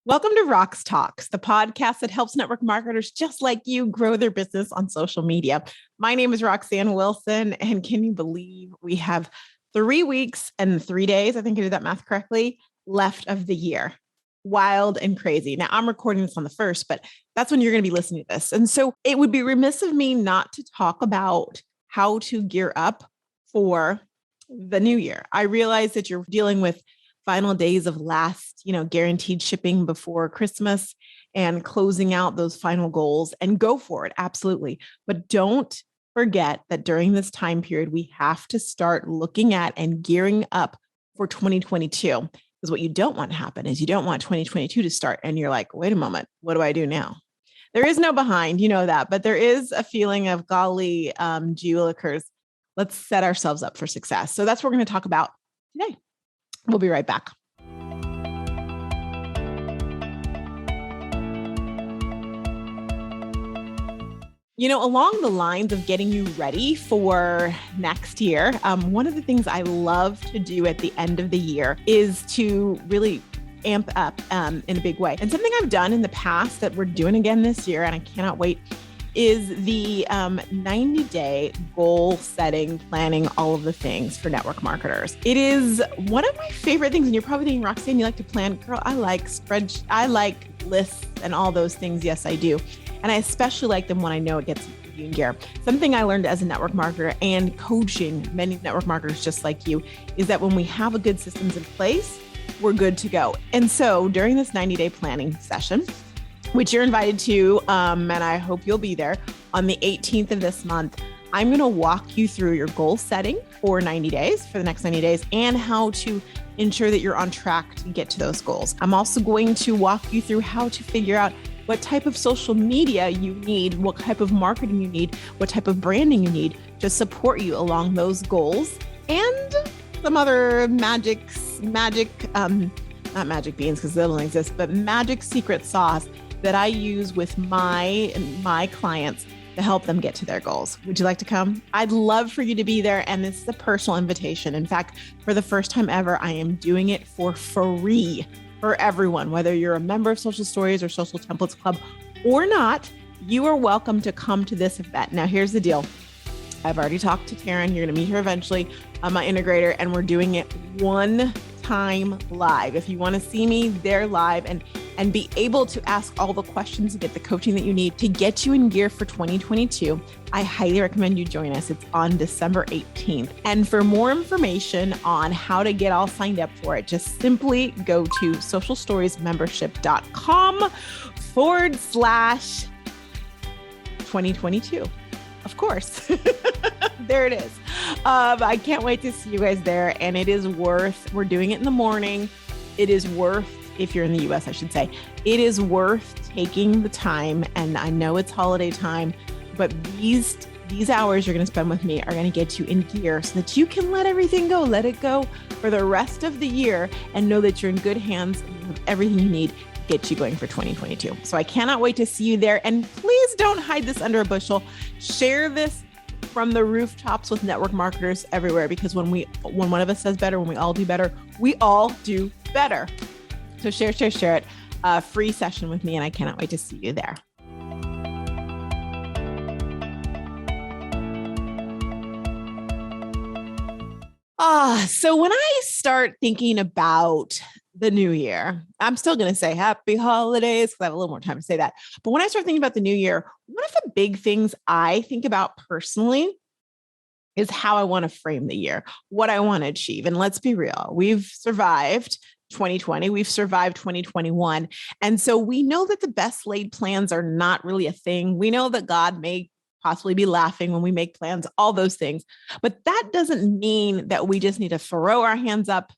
Welcome to RoxTalks, the podcast that helps network marketers just like you grow their business on social media. My name is Roxanne Wilson, and can you believe we have 3 weeks and 3 days, I think I did that math correctly, left of the year. Wild and crazy. Now, I'm recording this on the 1st, but that's when you're going to be listening to this. And so it would be remiss of me not to talk about how to gear up for the new year. I realize that you're dealing with final days of last, guaranteed shipping before Christmas and closing out those final goals, and go for it. Absolutely. But don't forget that during this time period, we have to start looking at and gearing up for 2022. Because what you don't want to happen is you don't want 2022 to start and you're like, wait a moment, what do I do now? There is no behind, you know that, but there is a feeling of golly, gee willikers, let's set ourselves up for success. So that's what we're going to talk about today. We'll be right back. Along the lines of getting you ready for next year, one of the things I love to do at the end of the year is to really amp up in a big way. And something I've done in the past that we're doing again this year, and I cannot wait, is the 90-day goal setting, planning, all of the things for network marketers. It is one of my favorite things. And you're probably thinking, Roxanne, you like to plan? Girl, I like spreadsheets. I like lists and all those things. Yes, I do. And I especially like them when I know it gets you in gear. Something I learned as a network marketer and coaching many network marketers just like you is that when we have a good systems in place, we're good to go. And so during this 90-day planning session, which you're invited to, and I hope you'll be there on the 18th of this month, I'm going to walk you through your goal setting for 90 days, for the next 90 days, and how to ensure that you're on track to get to those goals. I'm also going to walk you through how to figure out what type of social media you need, what type of marketing you need, what type of branding you need to support you along those goals, and some other not magic beans because they don't exist, but magic secret sauce that I use with my clients to help them get to their goals. Would you like to come? I'd love for you to be there. And this is a personal invitation. In fact, for the first time ever, I am doing it for free for everyone, whether you're a member of Social Stories or Social Templates Club or not. You are welcome to come to this event. Now, here's the deal. I've already talked to Taryn. You're going to meet her eventually, my integrator, and we're doing it one time live. If you want to see me there live and be able to ask all the questions and get the coaching that you need to get you in gear for 2022, I highly recommend you join us. It's on December 18th. And for more information on how to get all signed up for it, just simply go to socialstoriesmembership.com/2022. Of course. There it is. I can't wait to see you guys there. And it is worth, we're doing it in the morning. It is worth, if you're in the US, I should say, it is worth taking the time. And I know it's holiday time, but these hours you're going to spend with me are going to get you in gear so that you can let everything go, let it go for the rest of the year, and know that you're in good hands and you have everything you need to get you going for 2022. So I cannot wait to see you there. And please don't hide this under a bushel. Share this from the rooftops with network marketers everywhere, because when one of us does better, when we all do better, we all do better. So share it. Free session with me, and I cannot wait to see you there. So when I start thinking about the new year, I'm still going to say happy holidays because I have a little more time to say that. But when I start thinking about the new year, one of the big things I think about personally is how I want to frame the year, what I want to achieve. And let's be real, we've survived 2020, we've survived 2021. And so we know that the best laid plans are not really a thing. We know that God may possibly be laughing when we make plans, all those things. But that doesn't mean that we just need to throw our hands up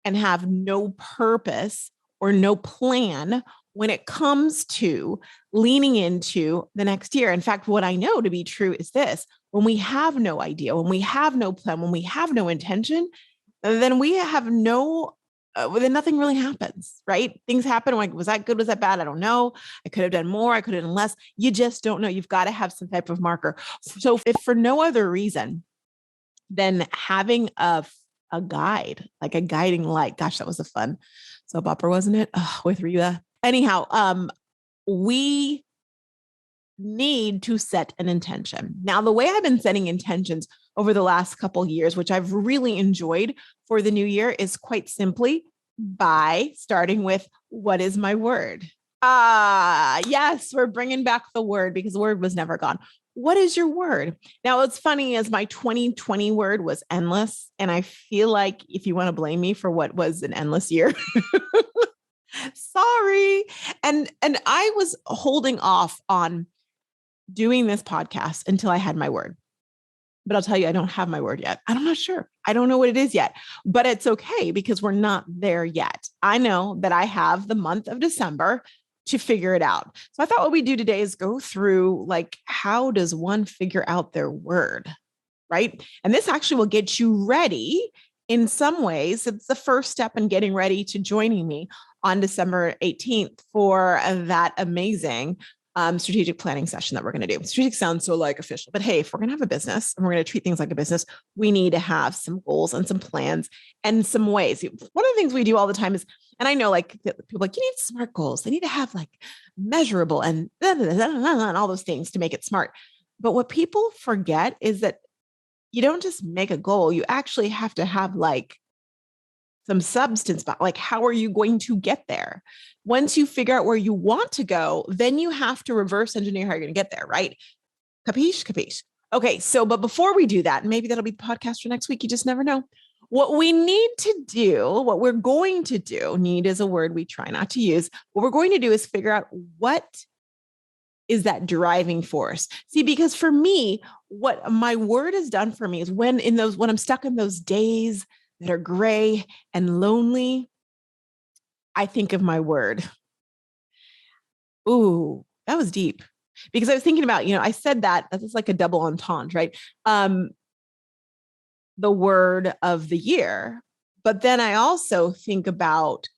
and have no purpose or no plan when it comes to leaning into the next year. In fact, what I know to be true is this: when we have no idea, when we have no plan, when we have no intention, then we have then nothing really happens, right? Things happen. Like, was that good? Was that bad? I don't know. I could have done more. I could have done less. You just don't know. You've got to have some type of marker. So if for no other reason than having a guide, like a guiding light, gosh, that was a fun soap opera, wasn't it? Oh, with Reba Anyhow, we need to set an intention. Now, the way I've been setting intentions over the last couple of years, which I've really enjoyed for the new year, is quite simply by starting with, what is my word? Yes, we're bringing back the word because the word was never gone. What is your word? Now, what's funny is my 2020 word was endless. And I feel like if you want to blame me for what was an endless year, sorry. And I was holding off on doing this podcast until I had my word. But I'll tell you, I don't have my word yet. I'm not sure. I don't know what it is yet, but it's okay because we're not there yet. I know that I have the month of December to figure it out. So I thought what we do today is go through, like, how does one figure out their word, right? And this actually will get you ready in some ways. It's the first step in getting ready to joining me on December 18th for that amazing strategic planning session that we're going to do. Strategic sounds so like official, but hey, if we're going to have a business and we're going to treat things like a business, we need to have some goals and some plans and some ways. One of the things we do all the time is, and I know like people like, you need smart goals. They need to have like measurable and all those things to make it smart. But what people forget is that you don't just make a goal. You actually have to have like some substance, but like, how are you going to get there? Once you figure out where you want to go, then you have to reverse engineer how you're going to get there, right? Capiche, capiche. Okay, so, but before we do that, maybe that'll be the podcast for next week. You just never know. What we need to do, what we're going to do, need is a word we try not to use. What we're going to do is figure out what is that driving force. See, because for me, what my word has done for me is when I'm stuck in those days that are gray and lonely, I think of my word. Ooh, that was deep. Because I was thinking about, I said that's like a double entendre, right? The word of the year. But then I also think about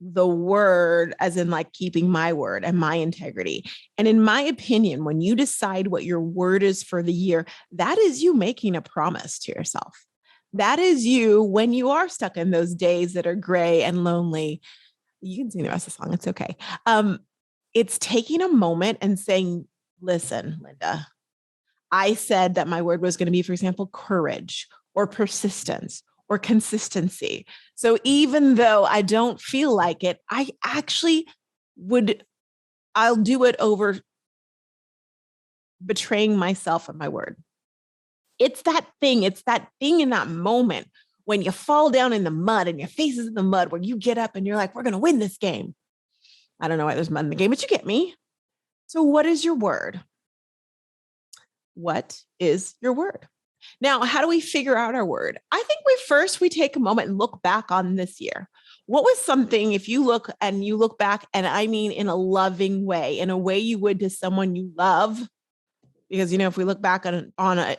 the word as in like keeping my word and my integrity. And in my opinion, when you decide what your word is for the year, that is you making a promise to yourself. That is you when you are stuck in those days that are gray and lonely. You can sing the rest of the song. It's okay. It's taking a moment and saying, listen, Linda, I said that my word was going to be, for example, courage or persistence or consistency. So even though I don't feel like it, I actually I'll do it over betraying myself and my word. It's that thing in that moment when you fall down in the mud and your face is in the mud, where you get up and you're like, we're going to win this game. I don't know why there's mud in the game, but you get me. So what is your word? What is your word? Now, how do we figure out our word? I think we take a moment and look back on this year. What was something, if you look back, and I mean in a loving way, in a way you would to someone you love, because, if we look back on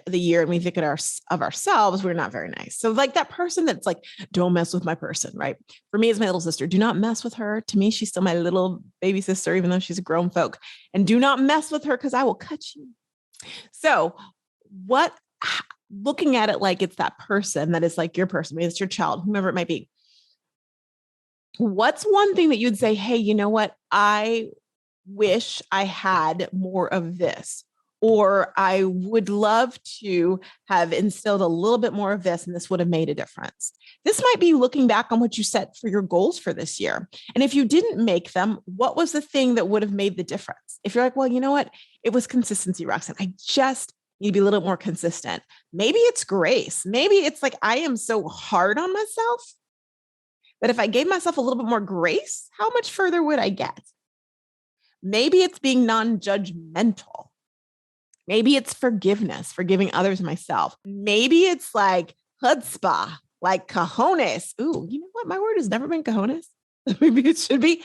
the year and we think of ourselves, we're not very nice. So like that person that's like, don't mess with my person, right? For me, it's my little sister. Do not mess with her. To me, she's still my little baby sister, even though she's a grown folk. And do not mess with her because I will cut you. So looking at it like it's that person that is like your person, maybe it's your child, whomever it might be. What's one thing that you'd say, hey, you know what? I wish I had more of this. Or I would love to have instilled a little bit more of this, and this would have made a difference. This might be looking back on what you set for your goals for this year. And if you didn't make them, what was the thing that would have made the difference? If you're like, well, you know what? It was consistency, Roxanne. I just need to be a little more consistent. Maybe it's grace. Maybe it's like, I am so hard on myself that if I gave myself a little bit more grace, how much further would I get? Maybe it's being non-judgmental. Maybe it's forgiveness, forgiving others and myself. Maybe it's like chutzpah, like cojones. Ooh, you know what? My word has never been cojones. Maybe it should be.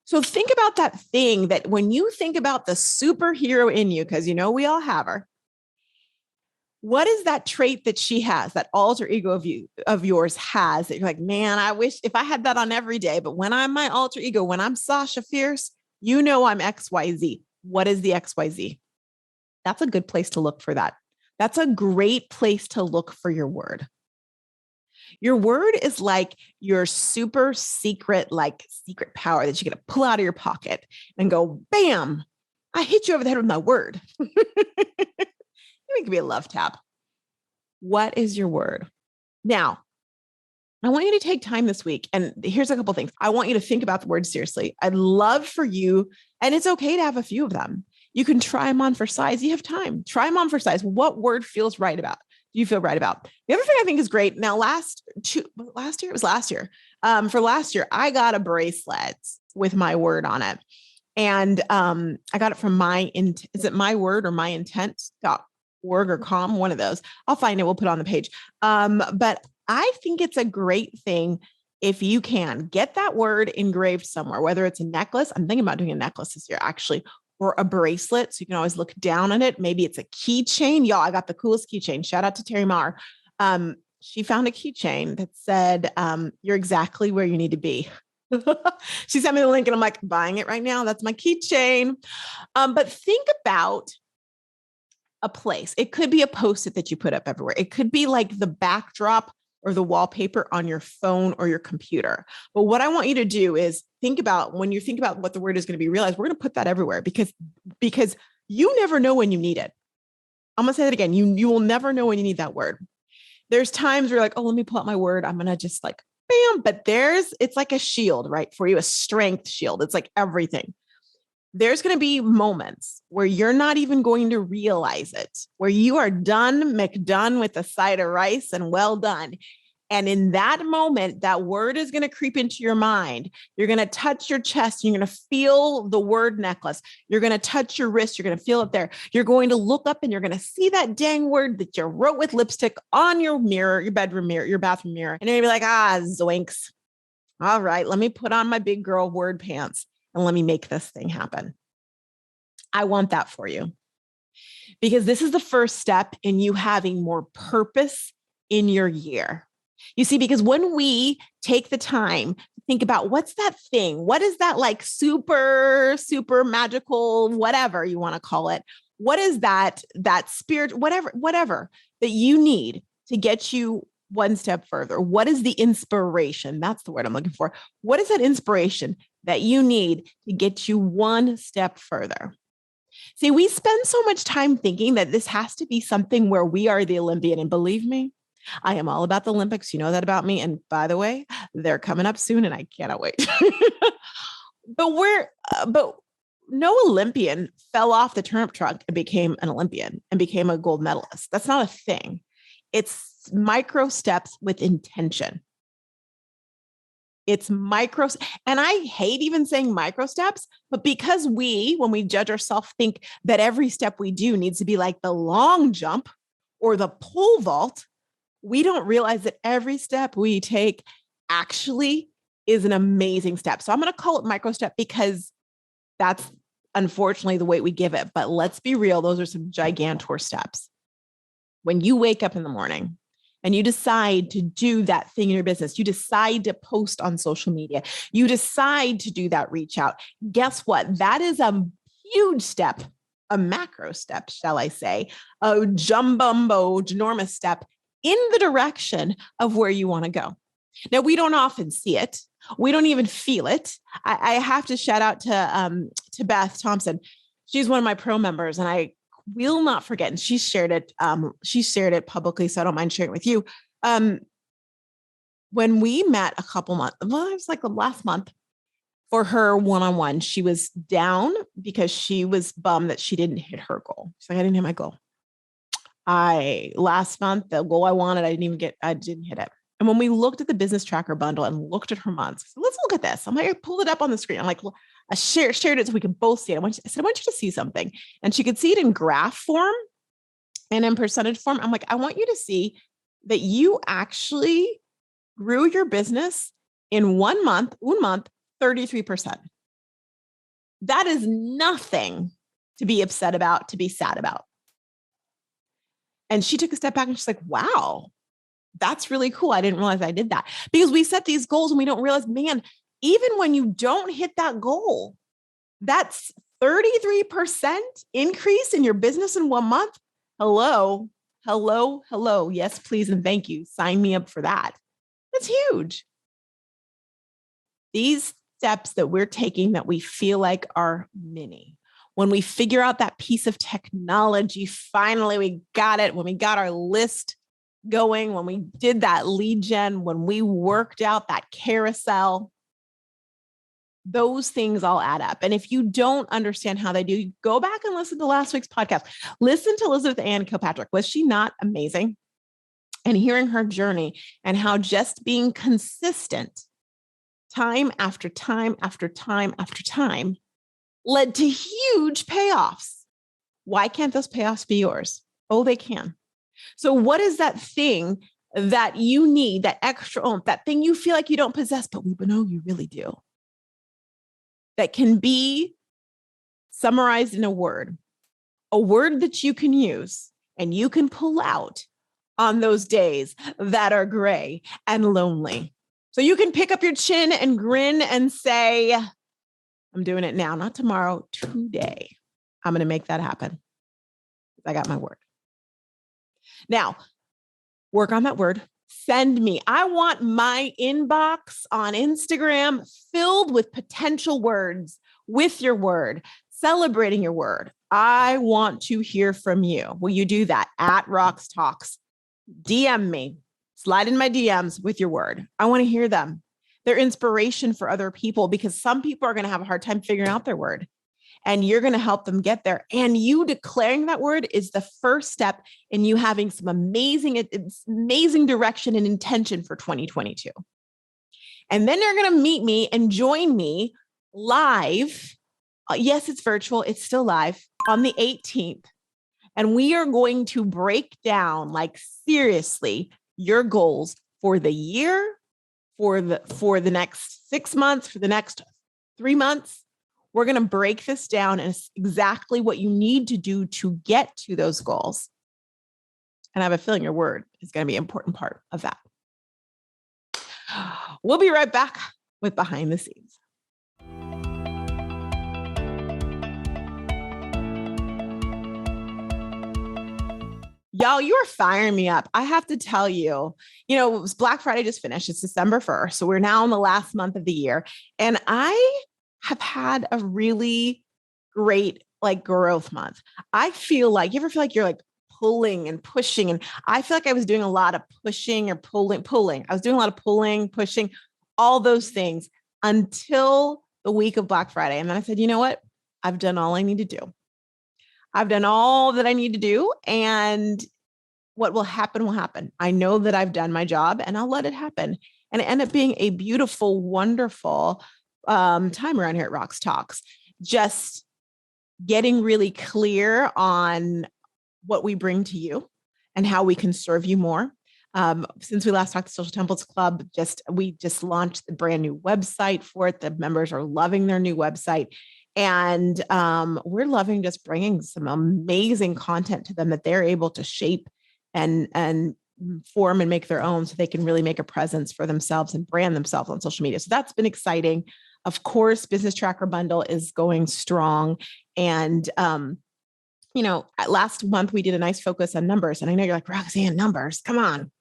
So think about that thing that when you think about the superhero in you, because we all have her. What is that trait that she has, that alter ego of yours has, that you're like, man, I wish if I had that on every day, but when I'm my alter ego, when I'm Sasha Fierce, I'm XYZ. What is the XYZ? That's a good place to look for that. That's a great place to look for your word. Your word is like your super secret, like secret power that you're going to pull out of your pocket and go, bam, I hit you over the head with my word. It could be a love tap. What is your word? Now, I want you to take time this week. And here's a couple things. I want you to think about the word seriously. I'd love for you, and it's okay to have a few of them. You can try them on for size. You have time. Try them on for size. What word feels right about? Do you feel right about? The other thing I think is great. Now, last year, it was last year. For last year, I got a bracelet with my word on it. And I got it from is it my word or my intent.org or com, one of those. I'll find it. We'll put it on the page. But I think it's a great thing if you can get that word engraved somewhere, whether it's a necklace. I'm thinking about doing a necklace this year, actually, or a bracelet. So you can always look down on it. Maybe it's a keychain. Y'all, I got the coolest keychain. Shout out to Terry Marr. She found a keychain that said, you're exactly where you need to be. She sent me the link and I'm like, buying it right now. That's my keychain. But think about a place. It could be a Post-it that you put up everywhere. It could be like the backdrop or the wallpaper on your phone or your computer. But what I want you to do is think about, when you think about what the word is going to be, realize we're going to put that everywhere because you never know when you need it. I'm going to say that again. You will never know when you need that word. There's times where you're like, oh, let me pull out my word. I'm going to just like, bam. But it's like a shield, right? For you, a strength shield. It's like everything. There's going to be moments where you're not even going to realize it, where you are McDone with a side of rice and well done. And in that moment, that word is going to creep into your mind. You're going to touch your chest. You're going to feel the word necklace. You're going to touch your wrist. You're going to feel it there. You're going to look up and you're going to see that dang word that you wrote with lipstick on your mirror, your bedroom mirror, your bathroom mirror. And you're going to be like, zoinks. All right, let me put on my big girl word pants and let me make this thing happen. I want that for you because this is the first step in you having more purpose in your year. You see, because when we take the time to think about what's that thing, what is that like super, super magical, whatever you want to call it, what is that spirit, whatever that you need to get you one step further? What is the inspiration? That's the word I'm looking for. What is that inspiration that you need to get you one step further? See, we spend so much time thinking that this has to be something where we are the Olympian. And believe me, I am all about the Olympics. You know that about me. And by the way, they're coming up soon and I cannot wait. But no Olympian fell off the turnip truck and became an Olympian and became a gold medalist. That's not a thing. It's micro steps with intention. It's micro. And I hate even saying micro steps, but because when we judge ourselves, think that every step we do needs to be like the long jump or the pole vault, we don't realize that every step we take actually is an amazing step. So I'm going to call it micro step because that's unfortunately the weight we give it. But let's be real. Those are some gigantor steps. When you wake up in the morning and you decide to do that thing in your business, you decide to post on social media, you decide to do that reach out. Guess what? That is a huge step, a macro step, shall I say, a jumbumbo, ginormous step in the direction of where you want to go. Now, we don't often see it. We don't even feel it. I have to shout out to Beth Thompson. She's one of my pro members, and I will not forget. And she shared it. She shared it publicly, so I don't mind sharing it with you. When we met a couple months, well, it was like the last month for her one-on-one, she was down because she was bummed that she didn't hit her goal. She's like, I didn't hit my goal. Last month, the goal I wanted, I didn't hit it. And when we looked at the business tracker bundle and looked at her months, so let's look at this. I'm like, I pulled it up on the screen. I'm like, well, I shared it so we can both see it. I said, I want you to see something. And she could see it in graph form and in percentage form. I'm like, I want you to see that you actually grew your business in 1 month, 33%. That is nothing to be upset about, to be sad about. And she took a step back and she's like, wow, that's really cool. I didn't realize I did that. Because we set these goals and we don't realize, man, even when you don't hit that goal, that's 33% increase in your business in 1 month. Hello. Yes, please. And thank you. Sign me up for that. It's huge. These steps that we're taking that we feel like are mini. When we figure out that piece of technology, finally we got it, when we got our list going, when we did that lead gen, when we worked out that carousel, those things all add up. And if you don't understand how they do, go back and listen to last week's podcast. Listen to Elizabeth Ann Kilpatrick. Was she not amazing? And hearing her journey and how just being consistent time after time after time after time led to huge payoffs. Why can't those payoffs be yours? Oh, they can. So what is that thing that you need, that extra oomph, that thing you feel like you don't possess, but we know you really do, that can be summarized in a word that you can use and you can pull out on those days that are gray and lonely. So you can pick up your chin and grin and say, I'm doing it now, not tomorrow, today. I'm going to make that happen. I got my word. Now, work on that word. Send me. I want my inbox on Instagram filled with potential words, with your word, celebrating your word. I want to hear from you. Will you do that? At RoxTalks. DM me. Slide in my DMs with your word. I want to hear them. They're inspiration for other people because some people are going to have a hard time figuring out their word. And you're going to help them get there. And you declaring that word is the first step in you having some amazing direction and intention for 2022. And then you're going to meet me and join me live. Yes, it's virtual. It's still live on the 18th. And we are going to break down, like, seriously, your goals for the year, for the next 6 months, for the next 3 months. We're going to break this down and exactly what you need to do to get to those goals. And I have a feeling your word is going to be an important part of that. We'll be right back with Behind the Scenes. Y'all, you are firing me up. I have to tell you, it was Black Friday just finished. It's December 1st. So we're now in the last month of the year. And I have had a really great growth month. I feel like, you ever feel like you're pulling and pushing? And I feel like I was doing a lot of pushing or pulling. I was doing a lot of pulling, pushing, all those things until the week of Black Friday. And then I said, you know what? I've done all I need to do. I've done all that I need to do. And what will happen will happen. I know that I've done my job and I'll let it happen. And it ended up being a beautiful, wonderful time around here at RoxTalks. Just getting really clear on what we bring to you and how we can serve you more. Since we last talked to Social Temples Club, we just launched the brand new website for it. The members are loving their new website. And we're loving just bringing some amazing content to them that they're able to shape and form and make their own so they can really make a presence for themselves and brand themselves on social media. So that's been exciting. Of course, Business Tracker Bundle is going strong. And, last month we did a nice focus on numbers. And I know you're like, Roxanne, numbers, come on.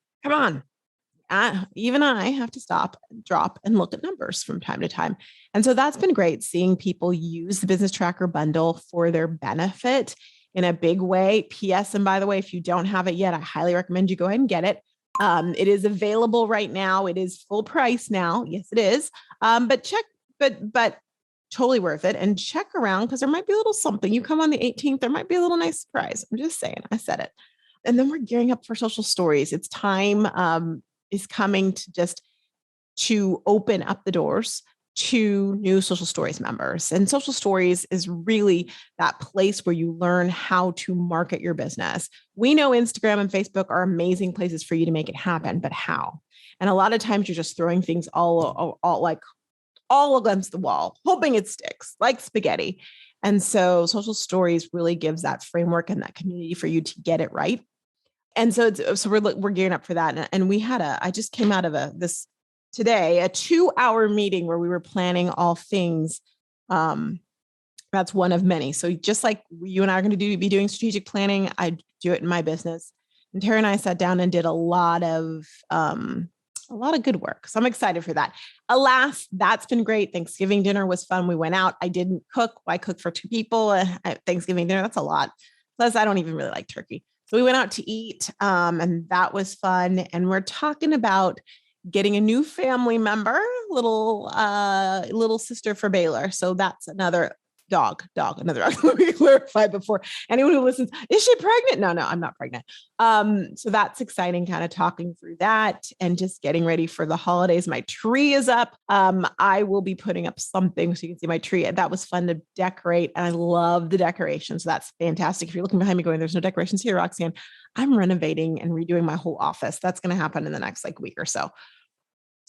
Even I have to stop, drop, and look at numbers from time to time. And so that's been great, seeing people use the Business Tracker Bundle for their benefit in a big way. P.S. And by the way, if you don't have it yet, I highly recommend you go ahead and get it. It is available right now. It is full price now. Yes, it is. But totally worth it. And check around because there might be a little something. You come on the 18th, there might be a little nice surprise. I'm just saying, I said it. And then we're gearing up for social stories. It's time is coming to open up the doors to new social stories members. And social stories is really that place where you learn how to market your business. We know Instagram and Facebook are amazing places for you to make it happen, but how? And a lot of times you're just throwing things all against the wall, hoping it sticks like spaghetti. And so social stories really gives that framework and that community for you to get it right. And so we're gearing up for that. And I just came out of a 2-hour meeting where we were planning all things. That's one of many. So just like you and I are going to be doing strategic planning, I do it in my business. And Tara and I sat down and did a lot of a lot of good work. So I'm excited for that. Alas, that's been great. Thanksgiving dinner was fun. We went out. I didn't cook. I cooked for 2 people. Thanksgiving dinner, that's a lot. Plus, I don't even really like turkey. So we went out to eat, and that was fun. And we're talking about getting a new family member, little sister for Baylor. So that's another another dog. Let me clarify before anyone who listens, is she pregnant? No, I'm not pregnant. So that's exciting, kind of talking through that and just getting ready for the holidays. My tree is up. I will be putting up something so you can see my tree. That was fun to decorate. And I love the decorations. So that's fantastic. If you're looking behind me going, there's no decorations here, Roxanne, I'm renovating and redoing my whole office. That's going to happen in the next week or so.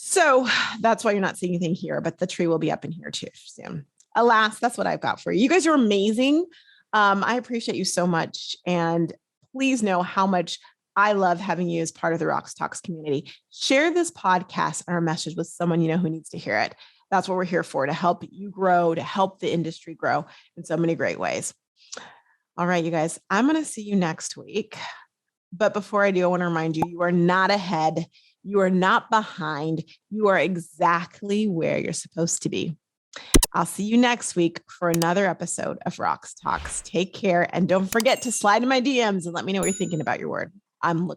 So that's why you're not seeing anything here, but the tree will be up in here too soon. Alas, that's what I've got for you. You guys are amazing. I appreciate you so much. And please know how much I love having you as part of the RoxTalks community. Share this podcast or a message with someone you know who needs to hear it. That's what we're here for, to help you grow, to help the industry grow in so many great ways. All right, you guys, I'm going to see you next week. But before I do, I want to remind you, you are not ahead. You are not behind. You are exactly where you're supposed to be. I'll see you next week for another episode of RoxTalks. Take care. And don't forget to slide in my DMs and let me know what you're thinking about your word. I'm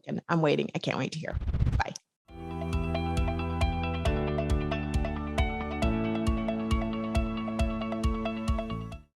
waiting. I can't wait to hear.